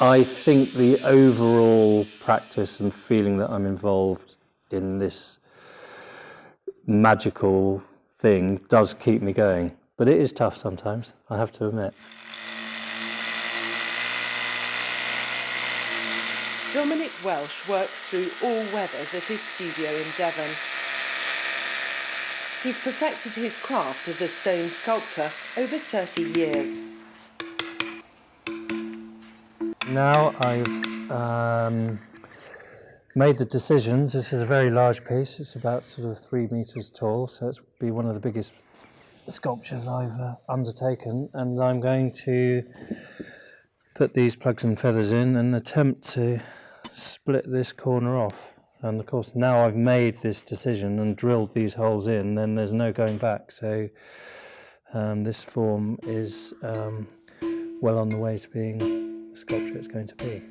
I think the overall practice and feeling that I'm involved in this magical thing does keep me going. But it is tough sometimes, I have to admit. Dominic Welch works through all weathers at his studio in Devon. He's perfected his craft as a stone sculptor over 30 years. Now I've made the decisions. This is a very large piece. It's about sort of 3 meters tall, so it's be one of the biggest sculptures I've undertaken. And I'm going to put these plugs and feathers in and attempt to split this corner off. And of course, now I've made this decision and drilled these holes in, then there's no going back. So this form is well on the way to being the sculpture it's going to be.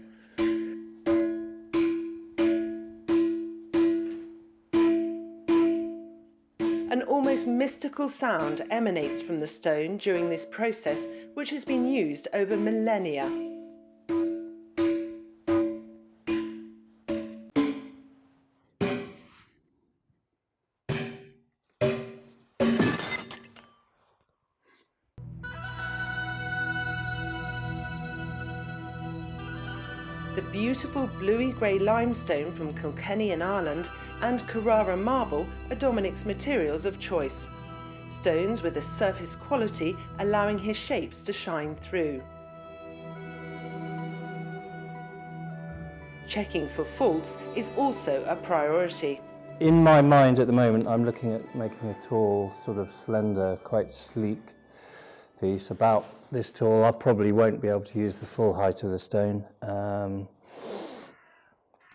An almost mystical sound emanates from the stone during this process, which has been used over millennia. The beautiful bluey-grey limestone from Kilkenny in Ireland and Carrara marble are Dominic's materials of choice. Stones with a surface quality allowing his shapes to shine through. Checking for faults is also a priority. In my mind at the moment, I'm looking at making a tall, sort of slender, quite sleek piece, about this tall. I probably won't be able to use the full height of the stone.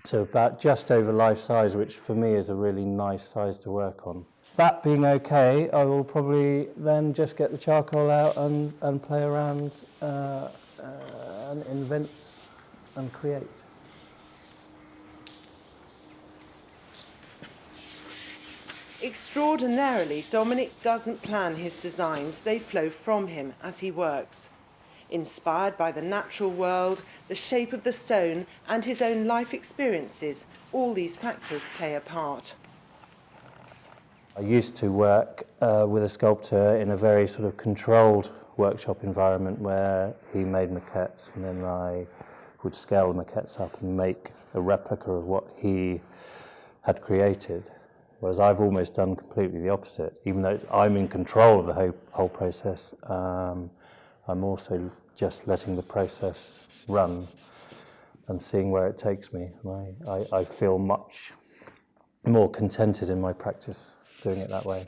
So about just over life size, which for me is a really nice size to work on. That being okay, I will probably then just get the charcoal out and play around and invent and create. Extraordinarily, Dominic doesn't plan his designs, they flow from him as he works. Inspired by the natural world, the shape of the stone and his own life experiences, all these factors play a part. I used to work with a sculptor in a very sort of controlled workshop environment where he made maquettes, and then I would scale the maquettes up and make a replica of what he had created. Whereas I've almost done completely the opposite. Even though I'm in control of the whole process, I'm also just letting the process run and seeing where it takes me. And I feel much more contented in my practice doing it that way.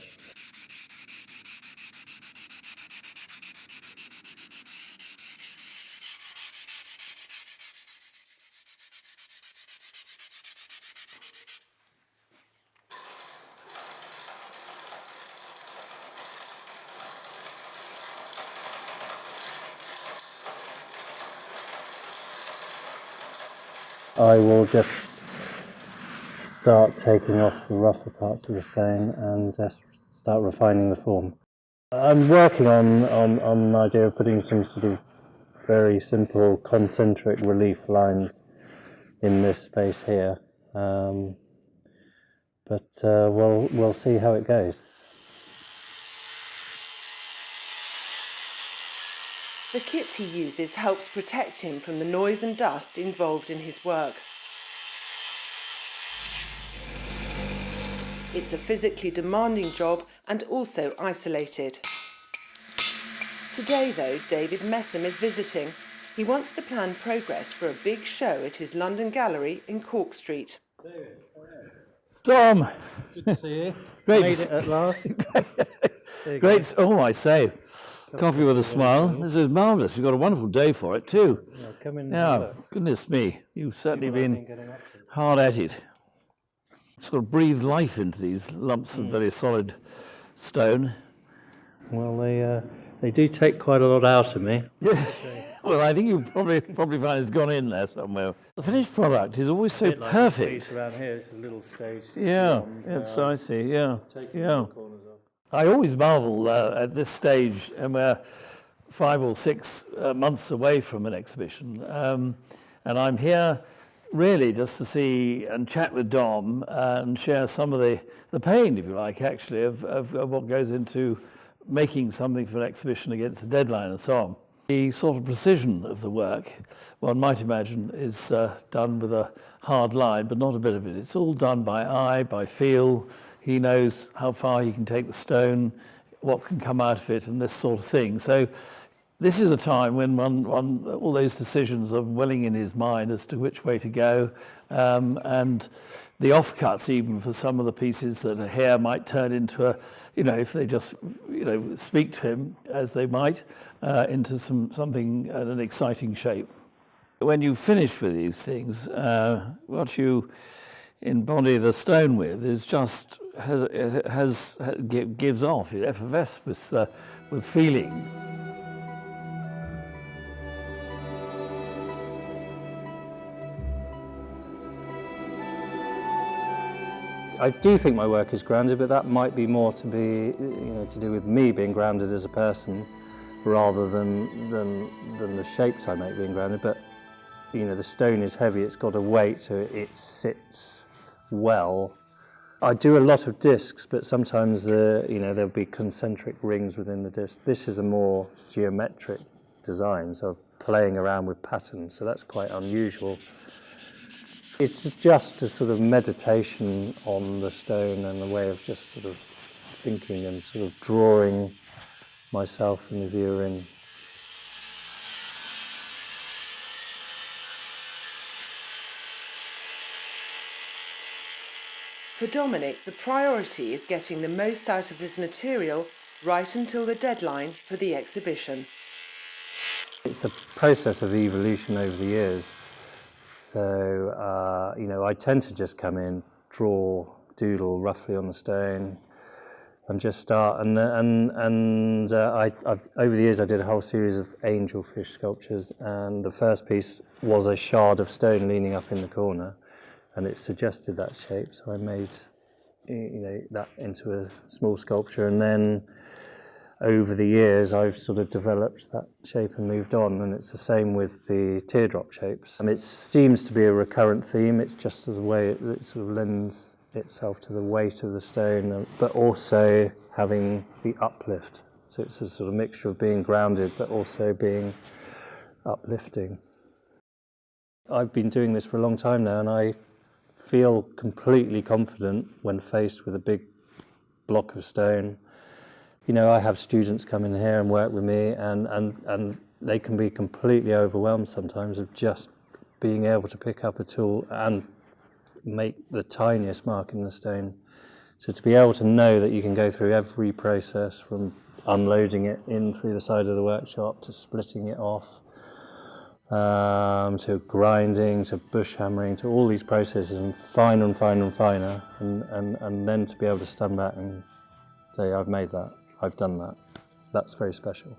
I will just start taking off the rougher parts of the stone and just start refining the form. I'm working on an idea of putting some sort of very simple concentric relief lines in this space here, but we'll see how it goes. The kit he uses helps protect him from the noise and dust involved in his work. It's a physically demanding job and also isolated. Today, though, David Messam is visiting. He wants to plan progress for a big show at his London gallery in Cork Street. David, Dom! good to see you. Great. Made it at last. Great. Oh, I say. Coffee with a smile. This is marvellous. You've got a wonderful day for it, too. Yeah, come in and Yeah, have a look. goodness me. You've certainly been Getting up to. hard at it. Sort of breathe life into these lumps of very solid stone. Well, they do take quite a lot out of me. Well, I think you probably find it's gone in there somewhere. The finished product is always so Like perfect. this piece around here is a little stage. Yeah, beyond, yes, I see, yeah. taking Yeah. the corners off. I always marvel at this stage, and where 5 or 6 months away from an exhibition, and I'm here really just to see and chat with Dom and share some of the pain, if you like, actually, of what goes into making something for an exhibition against a deadline and so on. The sort of precision of the work, one might imagine, is done with a hard line, but not a bit of it. It's all done by eye, by feel. He knows how far he can take the stone, what can come out of it, and this sort of thing. So this is a time when all those decisions are welling in his mind as to which way to go, and the offcuts even for some of the pieces that are here might turn into a, if they just, speak to him as they might, into something at an exciting shape. When you finish with these things, what you embody the stone with is just gives off, it effervesces with feeling. I do think my work is grounded, but that might be more to do with me being grounded as a person, rather than the shapes I make being grounded. But the stone is heavy; it's got a weight, so it sits well. I do a lot of discs, but sometimes there'll be concentric rings within the disc. This is a more geometric design, so playing around with patterns. So that's quite unusual. It's just a sort of meditation on the stone and a way of just sort of thinking and sort of drawing myself and the viewer in. For Dominic, the priority is getting the most out of his material right until the deadline for the exhibition. It's a process of evolution over the years. So, I tend to just come in, draw, doodle roughly on the stone, and just start. And I've over the years I did a whole series of angelfish sculptures, and the first piece was a shard of stone leaning up in the corner, and it suggested that shape. So I made, that into a small sculpture, and then over the years I've sort of developed that shape and moved on, and it's the same with the teardrop shapes. It seems to be a recurrent theme. It's just the way it sort of lends itself to the weight of the stone, but also having the uplift. So it's a sort of mixture of being grounded but also being uplifting. I've been doing this for a long time now, and I feel completely confident when faced with a big block of stone. I have students come in here and work with me, and they can be completely overwhelmed sometimes of just being able to pick up a tool and make the tiniest mark in the stone. So to be able to know that you can go through every process, from unloading it in through the side of the workshop to splitting it off, to grinding, to bush hammering, to all these processes, and finer and finer and finer, and then to be able to stand back and say, I've made that. I've done that. That's very special.